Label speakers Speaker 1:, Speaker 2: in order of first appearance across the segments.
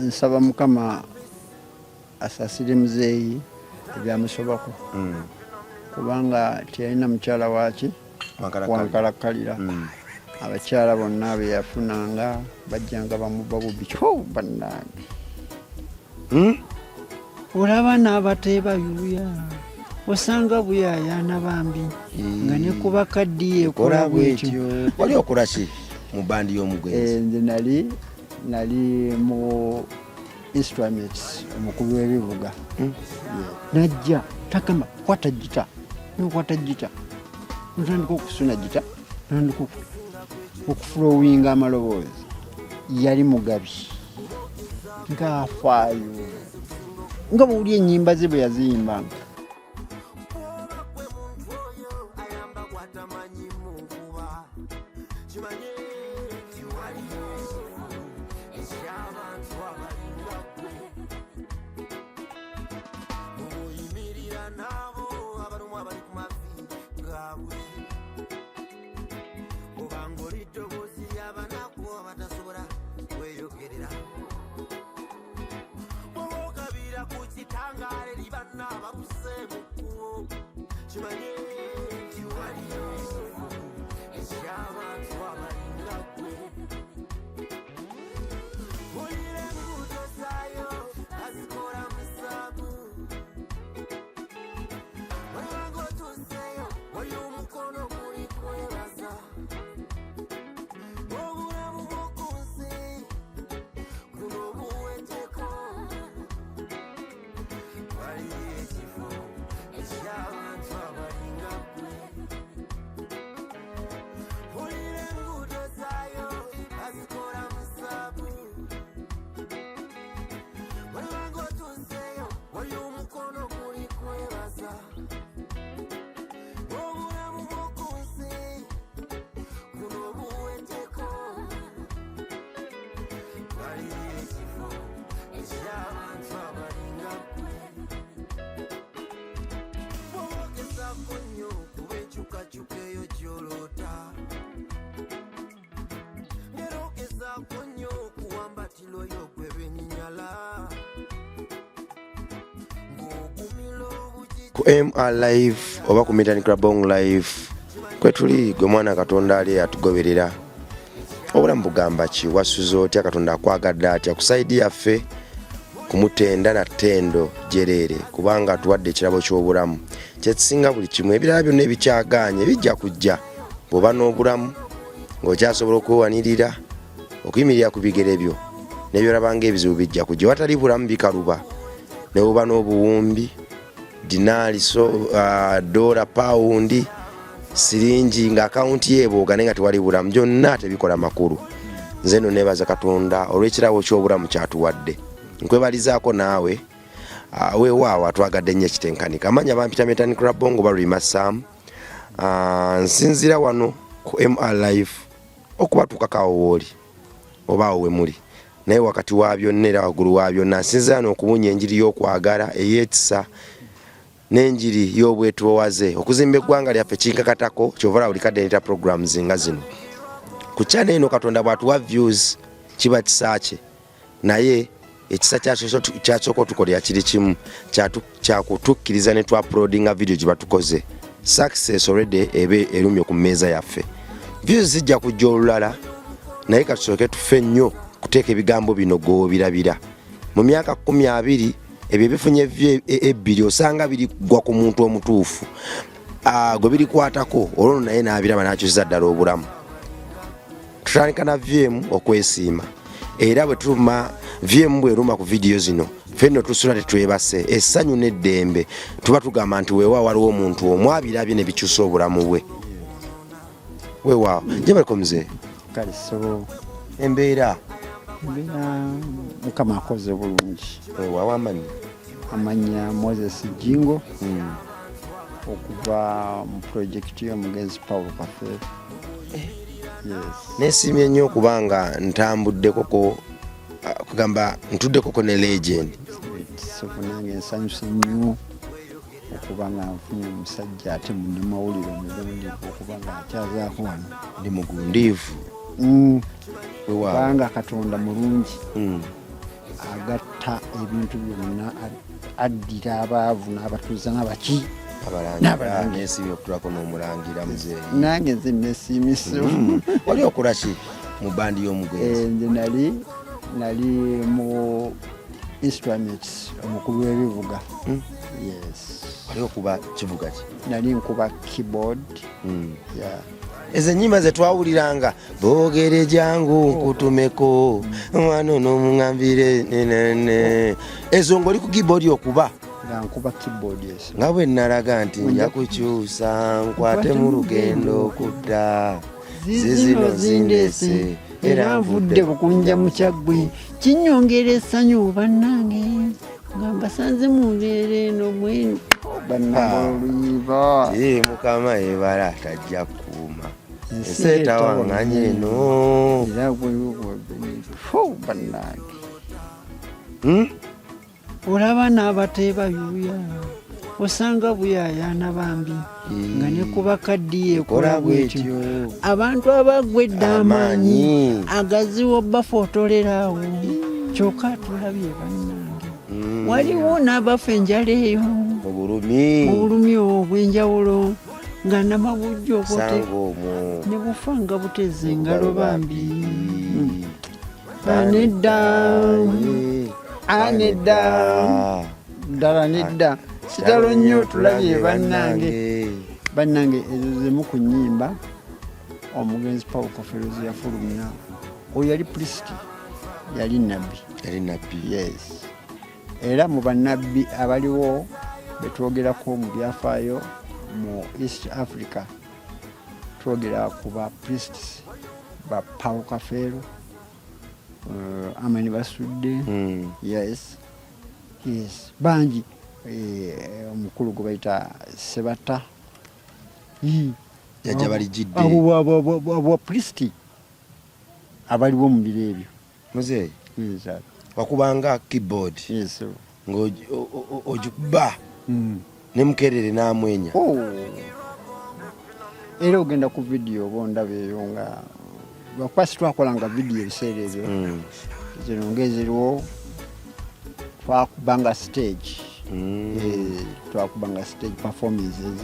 Speaker 1: nsaba Mukama asasire muzeeyi ebyamusobako kubanga tiyalina mukyala waaki wankalakkalira. Abakyala bonna be yafunanga bajjanga bamuba bubi bannange. Olaba n'abateeba yuya osanga buyayana bambi nga ne ku bakaddiye ekola bwetyo.
Speaker 2: Wali okola ki mu bandi y'omugwenzi?
Speaker 1: Nze nali mu instruments omukubi w'ebivuga. Najja takama kwata gita ntandika okusuna gita ntandika okufulowinga amaloboozi. Yali mugabi ng'afaayo nga bw'oli ennyimba ze bwe yaziyimbanga.
Speaker 2: Ku MR Live oba ku Meetani Club Live kwe tuli gwe mwana Katonda ali atugoberera. Obulamu bugamba ki? Wasuza otya? Katonda akwagadde atya? Ku saidi yaffe kumutenda na ttendo jerere kubanga tuwadde ekirabo ky'obulamu. Kyekisinga buli kimu ebirala byonna ebikyaganye bijja kujja bw'oba n'obulamu ng'okyasobola okwewanirira okuyimirira ku bigere byo n'ebyolabanga ebizibu bijja kujja. Watali bulamu bikaluba ne bw'oba n'obuwumbi dinari dola paundi siringi nga akaunti yebooga nenga tewali bulamu byonna tebikola makulu. Nze nno nebaza Katonda olw'ekirabo ky'obulamu kyatuwadde. Nkwebalizaako naawe weewaawo atwagadde nnyo ekitenkanika. Amanya bampita Meetani Club Bongo Balwima Sam. Nsinzira wano ku MR Live okubatuukako wooli oba awo we muli naye wakati wa byonna era waggulu wa byonna nsinzira wano okubunya enjiri y'okwagala eyeetisa n'enjiri y'obwetoowaze okuzimba eggwanga lyaffe kinkakatako kyova buli kadde neta programs nga zino ku channel eno. Katonda bw'atuwa views kiba kisa kye naye ekisa kyasooka tukolera kiri kimu kyakutukkiriza ne tu-uploadinga video gye batukoze. Success already ebe erumye ku mmeeza yaffe. Views zijja kujja olulala naye katusooke tufe nnyo kuteeka ebigambo bino goobirabira. Mu myaka 20 ebyo bifunye ebbiri osanga birigwa ku muntu omutuufu gwe birikwatako olwo naye n'abiraba n'akyusiza ddala obulamu. Tutandika na VM okwesiima era bwe tuluma VM bweruma ku video zino fenno tusula tetwebase essanyu n'eddembe tuba tugamba nti weewaawo waliwo omuntu omwabirabye ne bikyusa obulamu bwe. Weewaawo gye baliko muzee
Speaker 1: kaliso
Speaker 2: embeera
Speaker 1: Mukama akoze bulungi.
Speaker 2: Weewaawo
Speaker 1: amanya Moses Jingo okuva mu project y'omugenzi Paul Kafeero. Yes.
Speaker 2: Nesimye nnyo kubanga ntambudde koko kugamba ntudde koko ne legend.
Speaker 1: Nange nsanyuse nnyo okuba nga nfunye omusajja ate munnamawulire omulungi okuba nga akyazaako wano.
Speaker 2: Ndi mugundiivu.
Speaker 1: Kubanga Katonda mulungi agatta ebintu byonna addira abaavu n'abatuuza n'abaki
Speaker 2: abalangira n'esiimi okutulako n'omulangira muzeeyi
Speaker 1: nange nze nesiimiso
Speaker 2: wali okola ki mu bandi y'omugenzi?
Speaker 1: nze nali mu instruments omukulu w'ebivuga. Yes.
Speaker 2: Wali okuba kivuga ki?
Speaker 1: Nali nkuba keyboard. Yeah.
Speaker 2: Ezo ennyimba ze twawuliranga boogere jangu nkutumeko wano n'omuŋambire nene ezo ng'oli ku keyboard okuba?
Speaker 1: Nga nkuba keyboard, yes.
Speaker 2: Nga bwe nalaga nti nja kukyusa nkwate mu lugendo okudda zizino zindeese
Speaker 1: era nvudde bukunja mu kyaggwe kinnyongera essanyu bannange nga mbasanze mu mbeera eno mwenu bannamoluyiba
Speaker 2: Mukama ebala tajja kukuuma enseeta waŋŋanya eno
Speaker 1: era bannange olaba n'abateeba yuya osanga buyayaana bambi nga ne kuba kaddi yekola bwetyo abantu abagwedde amaanyi agaziwo bafootolerawo kyokka tulabye bannange waliwo n'abafa enjala eyo mu bulumi obw'enjawulo nga namabujja obote ne bufa nga buteze engalo bambi anedda ddala nedda kitalo nnyo tulabye bannange ezo zemu ku nnyimba omugenzi Paul Kofero ze yafulumya. Oyo yali priest, yali nabbi. Yes. Era mu bannabbi abaliwo betwogerako mu byafaayo mu East Africa twogera ku ba priests ba Paul Kofero, Amani Basudde. Yes. Bangi. Omukulu gwe bayita Sebata
Speaker 2: yajja balijjidde
Speaker 1: abo priest abaliwo mu biro ebyo
Speaker 2: muzeeyi wakubanga keyboard ng'ogikuba ne mukerere n'amwenya
Speaker 1: era ogenda ku vidiyo oba ondaba eyo nga lwakuba sitwakolanga vidiyo ebiseera ebyo zino ng'eziriwo twakubanga stage twakubanga stage performances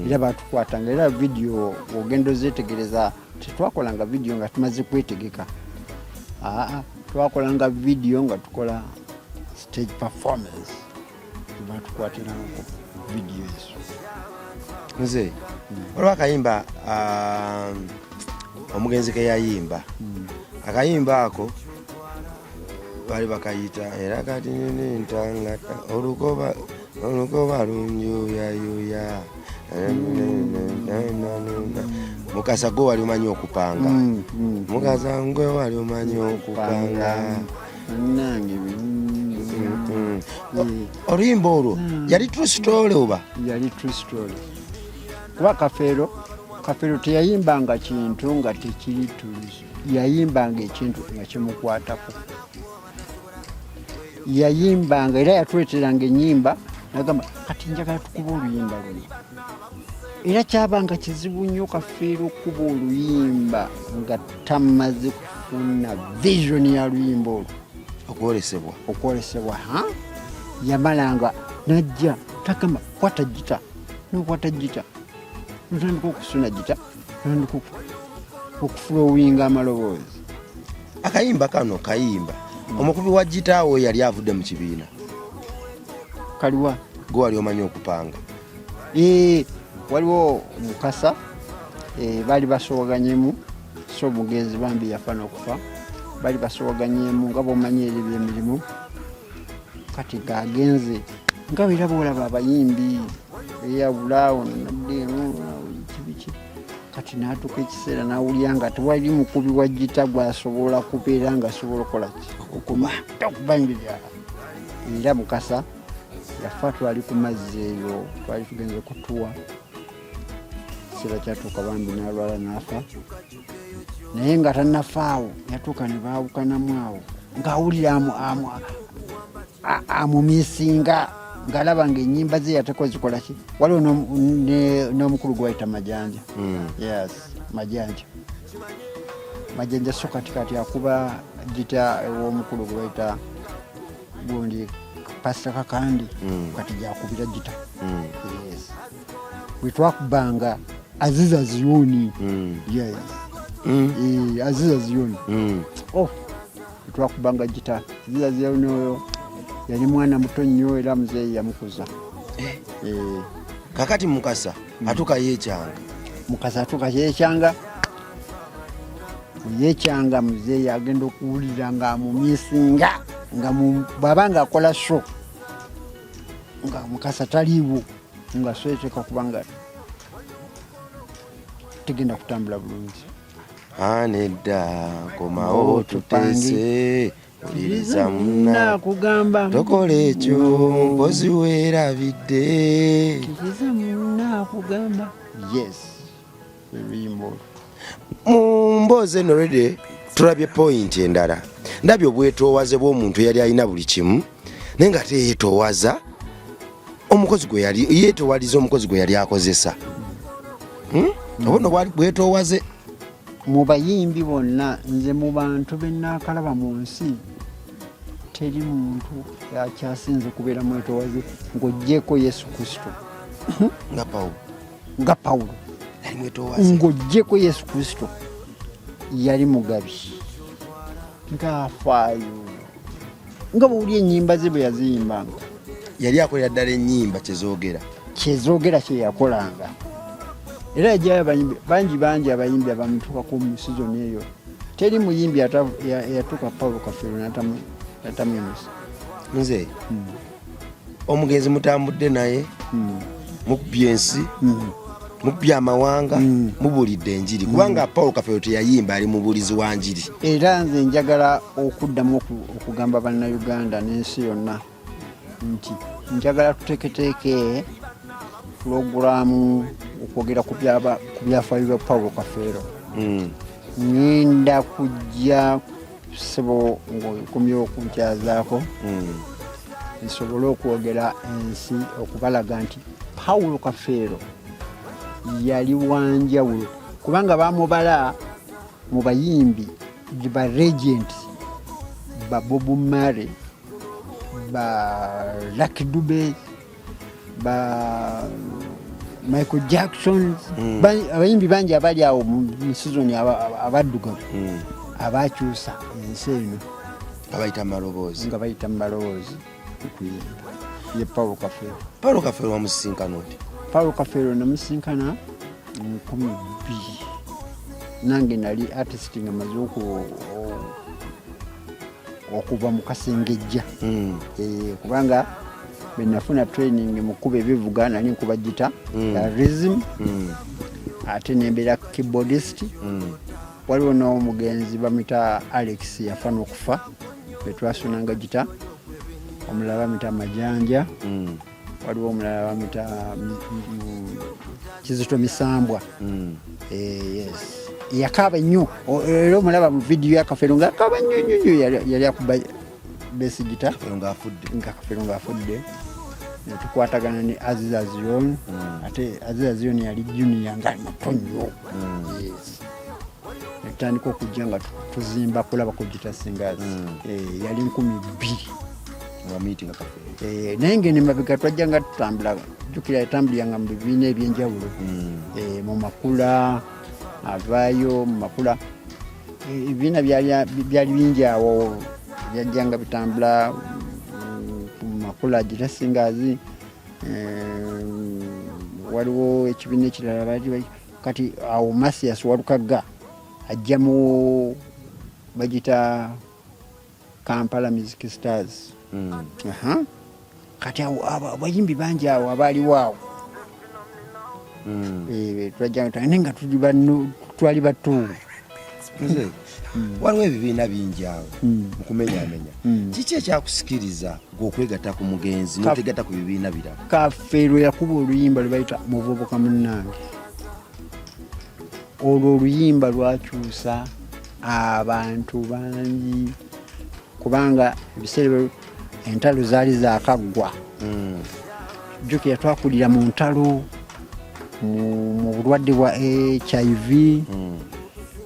Speaker 1: era batukwatanga era video ogenda ozetegereza tetwakolanga video nga tumaze kwetegeka twakolanga video nga tukola stage performance batukwatiranga video ezo
Speaker 2: muzeeyi waliwo akayimba omugenzi ke yayimba akayimba ako bali bakayita era kati ntangata olukoba lunjuyayuya mukasa gwe wali omanyi okupanga mukasa gwe wali omanyi okupanga oluyimba olwo yali true story oba?
Speaker 1: Yali true story kuba Kafero teyayimbanga kintu nga tekiri tulizo, yayimbanga ekintu nga kimukwatako. Yayimbanga era yatweteranga ennyimba nagamba kati njagala tukuba oluyimba luno. Era kyabanga kizibu nnyo Kafeero okuba oluyimba nga tamaze kufuna vision ya luyimba olwo okwolesebwa. Yamalanga najja takama kwata gita nokwata gita notandika okusuna gita notandika okufulowinga amaloboozi.
Speaker 2: Akayimba kano kayimba omukubi wa gita awo yali avudde mu kibiina
Speaker 1: kaliwa
Speaker 2: gwe wali omanyi okupanga.
Speaker 1: Waliwo Mukasa bali basoboganyemu so omugenzi bambi yafa n'okufa bali basoboganyemu nga bomanyi eri by'emirimu kati gagenze nga bera boolaba abayimbi eyawulaawo naddemu kibiki kati n'atuuka ekiseera n'awulira nga tewali mukubi wa gita gwasobola kubeera nga asobola okukola okubanjira. Era Mukasa yafa twali ku mazzi eyo twali tugenze kutuwa kiseera kyatuuka bambi n'alwala n'afa naye nga tannafaawo yatuuka ne baawukanamu awo ng'awulira amumisinga ng'alaba ng'ennyimba ze yateko zikola ki. Waliwo n'omukulu gwe bayita Majanja. Yes, Majanja so kati akuba gita ew'omukulu gwe bayita gundi Pastor Kakandi kati jakubira gita. Yes. Wetwakubanga Aziza Zioni. Yes. Aziza Zioni. Oh, wetwakubanga gita. Aziza Zioni oyo yali mwana muto nnyo era muzeeyi yamukuza.
Speaker 2: Kakati Mukasa atuka yekyanga.
Speaker 1: Mukasa atuka yekyanga. Yekyanga muzeeyi agenda okuwulira nga mumisinga nga bw'abanga akola show nga Mukasa taliiwo nga so eteeka kubanga tegenda kutambula bulungi.
Speaker 2: Nedda komawo tuteese uliriza munna
Speaker 1: kugamba
Speaker 2: tokola ekyo mpozi weerabidde.
Speaker 1: Uliriza munna kugamba yes ebiyimbo.
Speaker 2: Mu mboozi eno rede tulabye point endala. Ndabye obwetoowaze bw'omuntu yali alina buli kimu naye nga teyeetoowaza omukozi gwe yali yeetoowaliza omukozi gwe yali akozesa. Obuno bwetoowaze
Speaker 1: mu bayimbi bonna nze mu bantu bennaakalaba mu nsi teri muntu yakyasinze kubeera mwetoowaze ng'oggyeko Yesu Kristo. Nga Pawulo ng'oggyeko Yesu Kristo yali mugabi ng'afaayo nga bw'oli ennyimba ze bwe yaziyimbanga
Speaker 2: yali akolera ddala ennyimba
Speaker 1: kyezoogera kye yakolanga. Era yajjayo bangi abayimbi abamutuukako mu sizoni eyo teri muyimbi yatuuka Paulo Kafeero n'atamuyimusa.
Speaker 2: Nze omugenzi mutambudde naye mukubye ensi mukubye amawanga mubulidde enjiri kubanga Paulo Kafeero teyayimba ali mubulizi wa njiri.
Speaker 1: Era nze njagala okuddamu okugamba bannayuganda n'ensi yonna nti njagala tuteeketeeke pulogulaamu okwogera ku byafaayo bya Paulo Kafeero. Ngenda kujja ssebo ng'okumyewo okunkyazaako nsobole okwogera ensi okubalaga nti Paulo Kafeero yali wanjawulo kubanga bamubala mu bayimbi ba Regent ba Bob Marley ba Lucky Dube ba Michael Jackson abayimbi bangi abali awo mu sizoni abaddugavu abakyusa ensi eno
Speaker 2: abayita maloboozi
Speaker 1: nga bayita maloboozi okuyimba ye Paulo Kafeero.
Speaker 2: Paulo Kafeero wamusisinkana oti?
Speaker 1: Paulo Kafeero namusinkana 12 nange nali artist nga maze okuva mu Kasengejja kubanga benafuna training mu kuba ebivuga nali nkuba gita ya rhythm ate nembeera keyboardist. Waliwo n'omugenzi bamita Alex yafana okufa betwasunanga gita, omulala bamita Majanja, waliwo omulala bamita Kizito Misambwa. Yes yakaba nnyo era omulaba mu video ya Kafeero nga akaba nnyo yali akuba besi gita nga Kafeero ng'afudde. Tukwatagana ne Aziza Zion ate Aziza Zion yali junior nga muto nnyo. Yes netandika okujja nga tuzimba kulaba ku gita singers. Yali 12 naye ngene mabega twajja nga tutambula jukira yatambuliranga mu bibiina ebyenjawulo mu Makula avaayo mu Makula ebibiina byali bingi awo byajjanga bitambula mu Makula gita singers. Waliwo ekibiina ekirala bali kati awo Masias Walukaga ajja mu bagita Kampala Music Stars. Kati abayimbi bangi awo abaaliwo awo twajja nga twali batuulu.
Speaker 2: Waliwo ebibiina bingi awo mukumenyamenya kiki ekyakusikiriza ng'okwegatta ku mugenzi n'otegatta ku bibiina birala?
Speaker 1: Kafeero yakuba oluyimba lwe bayita muvubuka munnange. Olwo oluyimba lwakyusa abantu bangi kubanga ebiseera entalo zaali zaakaggwa. Jjukira twakulira mu ntalo mu bulwadde bwa HIV.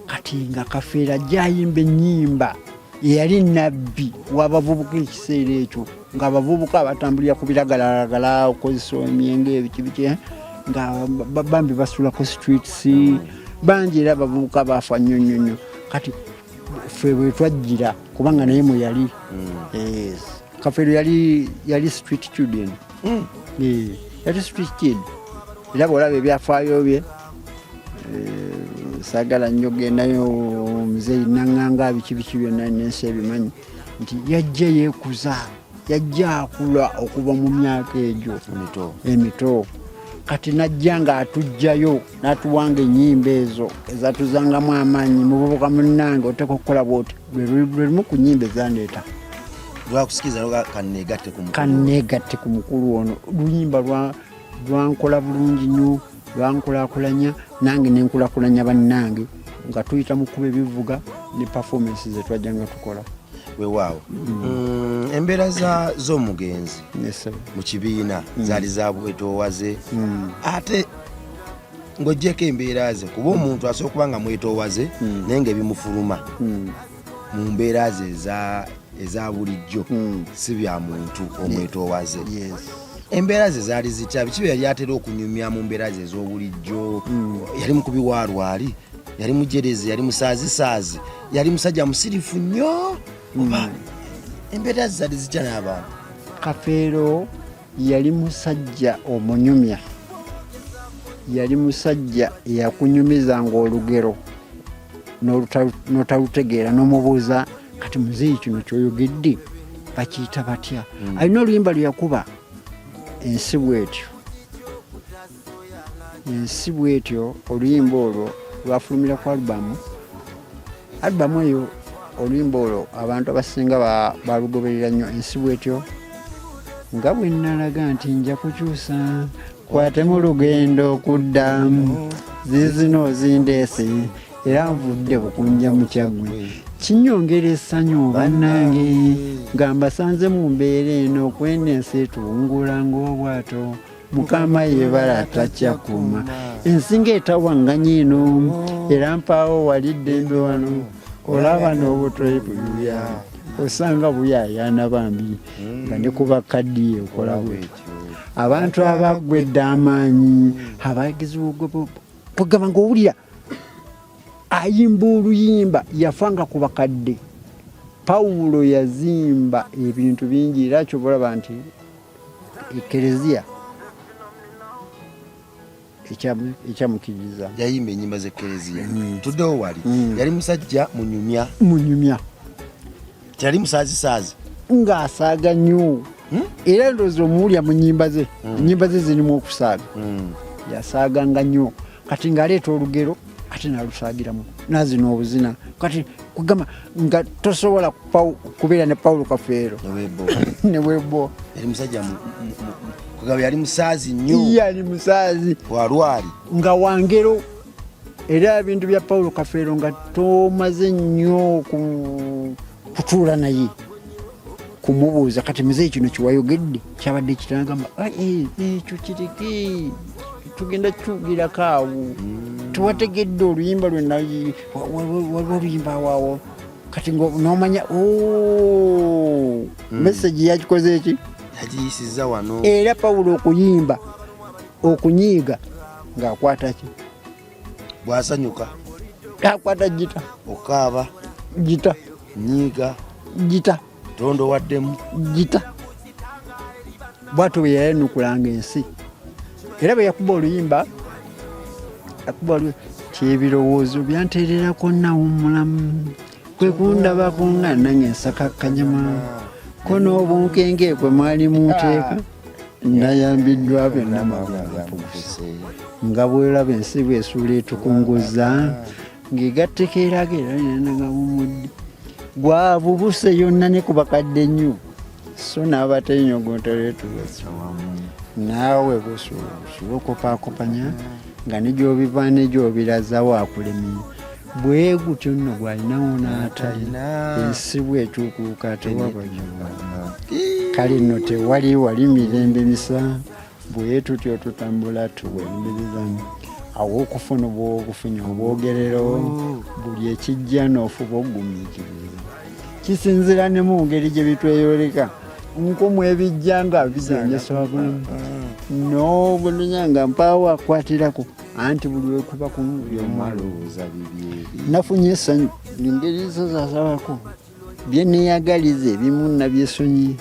Speaker 1: Kati nga Kafeero ajja ayimba ennyimba yali nabbi w'abavubuka ekiseera ekyo ng'abavubuka batambulira ku biragalalagala okozesa emyenge ebikibiki nga bambi basulako streets bangi era abavubuka baafa nnyo kati ffe bwe twajjira kubanga naye mwe yali Kafeero yali street children yali street kid era bw'olaba ebyafaayo bye saagala nnyo gendayo omuzeeyi naŋŋanga biki byonna n'ensi ebimanyi nti yajja yeekuza yajja akula okuva mu myaka egyo emito kati najja ng'atugjayo n'atuwanga ennyimba ezo ezatuzangamu amaanyi mububuka munnange oteeka okukola bwoti lwe lumu ku nnyimba ezandeeta
Speaker 2: lwakusikiza
Speaker 1: kanneegatte ku mukulu ono luyimba lwankola bulungi nnyo lwankulaakulanya nange nenkulakulanya bannange nga tuyita mu kuba ebivuga ne performance ze twajja nga tukola
Speaker 2: weewaawo embeera z'omugenzi mu kibiina zaali zabwetoowaze ate ng'oggyeko embeera ze kuba omuntu asobola okuba nga mwetoowaze naye ng'ebimufuluma mu mbeera ze eza bulijjo si bya muntu omwetoowaze embeera ze zaali zitya biki bye yali atera okunyumya mu mbeera ze ez'obulijjo yali mukubi wa lwali yali mujerezi yali musaazisaazi yali musajja musirifu nnyo oba embeera ze zaali zitya n'abantu
Speaker 1: Kafeero yali musajja omunyumya yali musajja eyakunyumizanga olugero n'otalutegeera n'omubuuza kati muzeeyi kino kyoyogedde bakiyita batya alina oluyimba lwe yakuba ensi bwetyo oluyimba olwo lwafulumira ku alubamu eyo oluyimba olwo abantu abasinga balugoberera nnyo ensi bwetyo nga bwe nalaga nti nja kukyusa kwatemu lugendo okudda zizino zindeese era nvudde bukunja mu kyaggwe kinyongera essanyu bannange nga mbasanze mu mbeera eno kwenda ensi etungula ng'obwato mukama yebala atakyakuma ensinga etawanganya eno era mpaawo wali ddembe wano olaba n'obutoyi buya osanga buyayaana bambi nga ne kuba kaddiye okola bwetyo abantu abaggwedde amaanyi abagizi kugamba ng'owulira ayimba oluyimba yafanga ku bakadde Pawulo yazimba ebintu bingi era kyobalaba nti ekereziya ekyamukiriza
Speaker 2: yayimba ennyimba z'ekereziya tuddewo wali yali musajja
Speaker 1: munyumya
Speaker 2: teyali musaazisaazi
Speaker 1: ng'asaaga nnyo era ndowooza omuwulya mu nnyimba ze zirimu okusaaga yasaaganga nnyo kati ng'aleeta olugero ate nalusaagiramu nazina obuzina kati kugamba nga tosobola kubeera ne Pawulo Kafeero ne Webo
Speaker 2: yali musajja kugamba yali musaazi nnyo
Speaker 1: yali musaazi
Speaker 2: walwali
Speaker 1: nga wangero era ebintu bya Pawulo Kafeero nga tomaze nnyo kutuula naye kumubuuza kati muzeeyi kino kiwayogedde kyabadde kitagamba ekyo kireke tugenda kyugirako awo tewategedde oluyimba lwena waliwo oluyimba awaawo kati nomanya meseji yakikoze eki
Speaker 2: yagiyisiza wano
Speaker 1: era Pawulo okuyimba okunyiiga ng'akwata ki
Speaker 2: bw'asanyuka
Speaker 1: akwata gita
Speaker 2: okaaba
Speaker 1: gita
Speaker 2: nyiiga
Speaker 1: gita
Speaker 2: tondo waddemu
Speaker 1: gita bw'atyo bwe yayanukulanga ensi era bwe yakuba oluyimba kyebirowoozo byanteererako nawummulamu kwe kundabako nga nange nsakakkanyama ko n'obunkenge kwe mwali munteeka nayambiddwa byonna mabyampuguse nga bweraba ensi bwesuula etukunguza ng'egattekeerageranaga bumudde gwabubuse yonna ne ku bakadde nnyo so n'abatenyogootoletuwamu naawe busuula okopakopanya nga negyobiva negyobiraza waakulemye bwe gutyo nno gwalinawo n'atalina ensi bwetuukuuka tewabajuma kale nno tewali wali mirembe misa bwe tutyo tutambula tuweerumirizamu awo okufuna obwobufunye obwogerero buli ekijja n'ofuba ogumiikiriza kisinzira ne mu ngeri gye bitweyoleka nkomu ebijjanga bizenyesa n'obulunga mpaawo akwatirako anti buli wekuba ku
Speaker 2: byomwalowooza bibye
Speaker 1: nafunye essanyu engeri zo zasabako bye neeyagaliza ebimu nabyesonyiye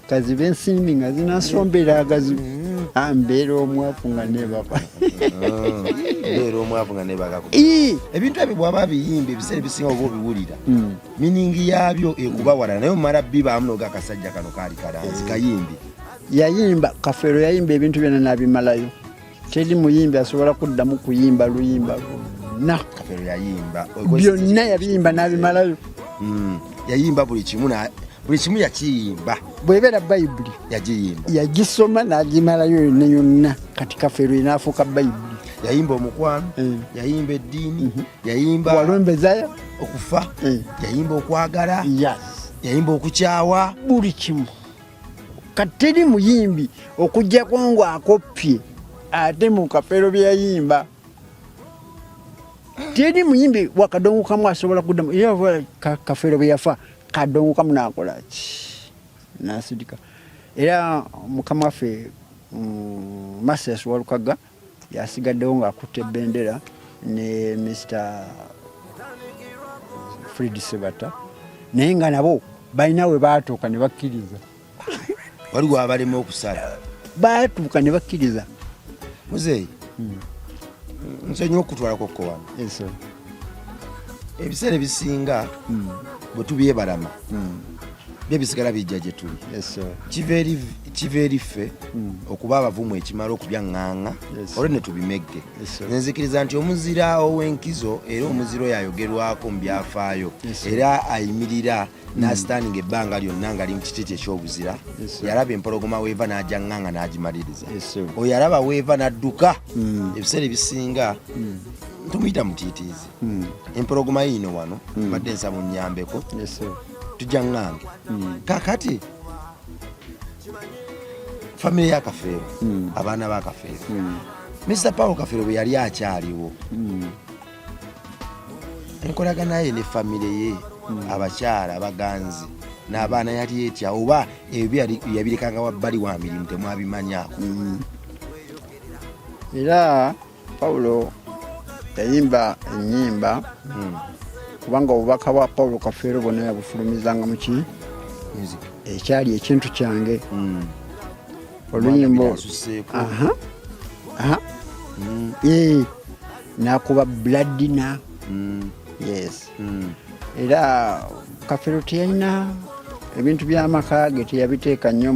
Speaker 1: kazibe ensimbi nga zinasombera agazibu mbeera omwafu nga nebaka
Speaker 2: mbeera omwafu nga nebaka ebintu ebyo bwaba biyimba ebiseera ebisinga oba obiwulira miningi yaabyo ekubawala naye omala bibaamu noga akasajja kano kaali kalanzi kayimbi
Speaker 1: yayimba Kafeero yayimba ebintu byonna nabimalayo teri muyimbi asobola kuddamu kuyimba luyimba lwonna
Speaker 2: Kafeero yayimba
Speaker 1: byonna yabiyimba nabimalayo
Speaker 2: yayimba buli kimu yakiyimba
Speaker 1: bwebeera bayibuli
Speaker 2: yagiyimba
Speaker 1: yagisoma nagimalayo yonna yonna kati Kafeero inaafuuka bayibuli
Speaker 2: yayimba omukwano yayimba eddiini yayimba
Speaker 1: walombezayo
Speaker 2: okufa yayimba okwagala yayimba okukyawa
Speaker 1: buli kimu kati teri muyimbi okuggyako ng'akoppye ate mu Kafeero byeyayimba teri muyimbi wakadongo kamu asobola kuddamu era Kafeero bwe yafa kadongo kamu nakola nasidika era mukama waffe Masias Walukaga yasigaddewo ng'akutte ebendera ne Mr. Fred Sebata naye nga nabo balina we baatuuka ne bakkiriza
Speaker 2: waliwo abalema okusala
Speaker 1: baatuuka ne bakkiriza
Speaker 2: muzeeyi nsonyiwa okutwalako kko wano ebiseera ebisinga bwe tubyebalama bye bisigala bijja gye tuli kiva eri ffe okuba abavumu ekimala okubyaŋŋaŋŋa olwo ne tubimegge nenzikiriza nti omuzira ow'enkizo era omuzira oyo ayogerwako mu byafaayo era ayimirira n'asitaaninga ebbanga lyonna nga ali mu kititi eky'obuzira yalaba empologoma weeva n'agyaŋŋaŋŋa n'agimaliriza oyo yalaba weeva n'adduka ebiseera ebisinga tumuyita mutiitiizi empologoma yiino wano badde nsaba nnyambeko tujaŋŋange kakati famire ya Kafeero abaana ba Kafeero Mr. Paul Kafeero bwe yali akyaliwo enkolagana ye ne famire ye abakyala abaganzi n'abaana yali etya oba ebyo yabirekanga wabbali wa mirimu temwabimanyako
Speaker 1: era Paulo yayimba ennyimba kubanga obubaka bwa Paulo Kafeero bwonna yabufulumizanga mu ki ekyali ekintu kyange oluyimbo nakuba Bladina yes era Kafeero teyalina ebintu by'amaka ge teyabiteeka nnyo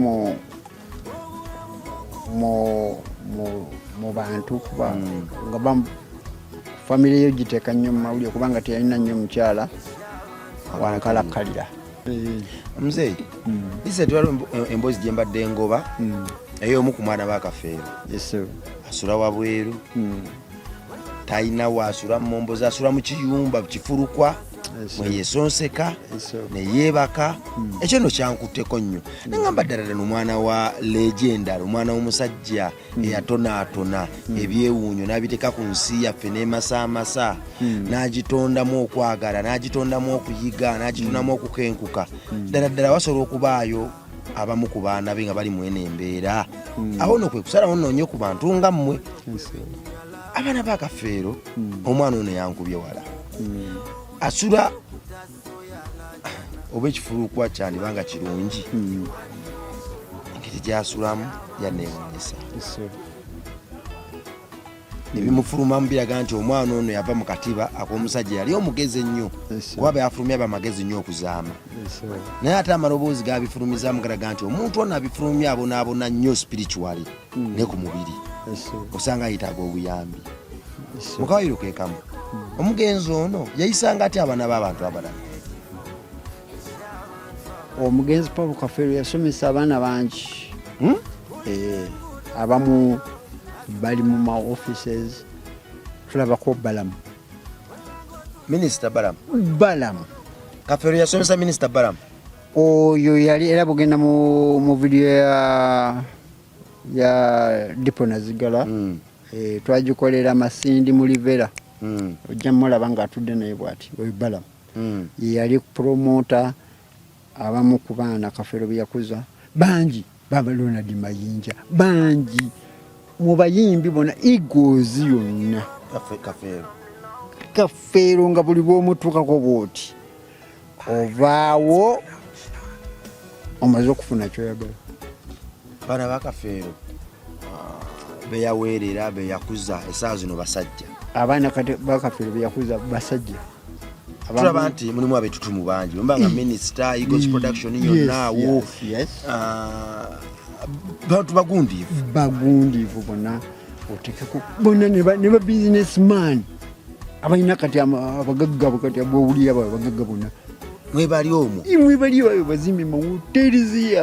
Speaker 1: mu bantu kuba nga famire yo giteeka nnyo mu mawulire kubanga teyalina nnyo mukyala wankalakkalira
Speaker 2: muzeeyi ise twaliwo emboozi gye mbadde ngoba ey'omu ku mwana ba Kafeero asula wabweru talina waasula mu mboozi asula mu kiyumba kifulukwa mweyesonseka neyeebaka ekyo nno kyankutteko nnyo nengamba ddala ddala omwana wa legendary omwana w'omusajja eyatonaatona ebyewuunyo n'abiteeka ku nsi yaffe n'emasaamasa n'agitondamu okwagala n'agitondamu okuyiga n'agitondamu okukenkuka ddala ddala wasobola okubaayo abamu ku baana be nga bali mwene embeera awo nno kwe kusalawo nnoonye ku bantu nga mmwe abaana ba Kafeero omwana ono yankubye wala asula oba ekifulukwa kyandibanga kirungi engeri gyasulamu yaneewuunyisa ebimufulumamu biraga nti omwana ono yava mu katiba ak'omusajja yali omugezi ennyo kuba byafulumya bamagezi nnyo okuzaama naye ate amaloboozi gabifulumizamu galaga nti omuntu ono abifulumya abonaabona nnyo spiritually ne ku mubiri osanga ayitaaga obuyambi mukawayiro kekamu omugenzi ono yayisanga ati abaana b'abantu abalala
Speaker 1: omugenzi Paul Kafeero yasomesa abaana bangi abamu bali mu ma offices tulabako Balamu
Speaker 2: Minisita
Speaker 1: Balamu
Speaker 2: Kafeero yasomesa Minisita Balamu
Speaker 1: oyo yali era bugenda mu video ya Dipo Nazigala twagikolera Masindi mu Livera ojja mulaba nga atudde naye bw'ati oyo Balamu yali promota abamu ku baana Kafeero bye yakuza bangi baba Ronald Mayinja bangi mu bayimbi bona Eagles yonna Kafeero nga buli bw'omutuukako bw'oti ovaawo omaze okufuna kyoyagala.
Speaker 2: Baana ba Kafeero beyaweerera beyakuza essaawa zino basajja.
Speaker 1: Abaana kati ba Kafeero beyakuza basajja.
Speaker 2: Tulaba nti mulimu abetutumu bangi mbanga Minister Eagles Production yonnaawo bantu bagundiivu bonna otekeko bonna ne ba businessman abalina kati abagagga kati abowulira abagagga bonna mwebali omwo
Speaker 1: mwebali bazimbi mahotelizi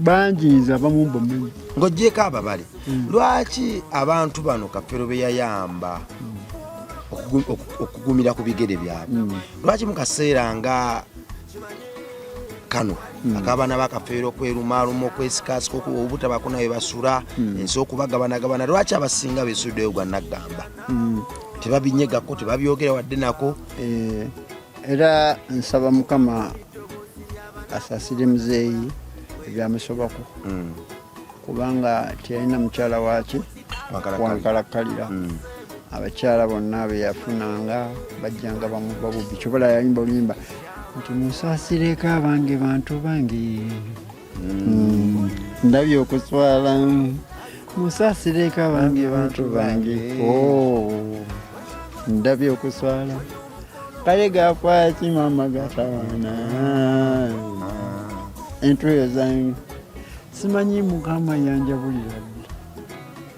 Speaker 1: bangi abamu bamanyi
Speaker 2: ng'ogyeko ababale lwaki abantu bano Kafeero beyayamba okugumira ku bigere byabwe lwaki mu kaseera nga kano akabaana ba Kafeero kwerumaaluma okwesikasika obutabako nawe basula ensi okubagabanagabana lwaki abasinga beesuddeyo gwa naggamba tebabinyegako tebabyogera wadde nako.
Speaker 1: Era nsaba Mukama asaasire muzeeyi ebyamusobako kubanga tiyalina mukyala waaki wankalakkalira. Abakyala bonna be yafunanga bajjanga bamuba bubbi kyobala yayimba oluyimba nti musaasireko abange bantu bange ndabye okuswala musaasireko abange bantu bange ndabye okuswala kale gakwaki mama gatawana entweyo zange simanyi Mukama yanjabulira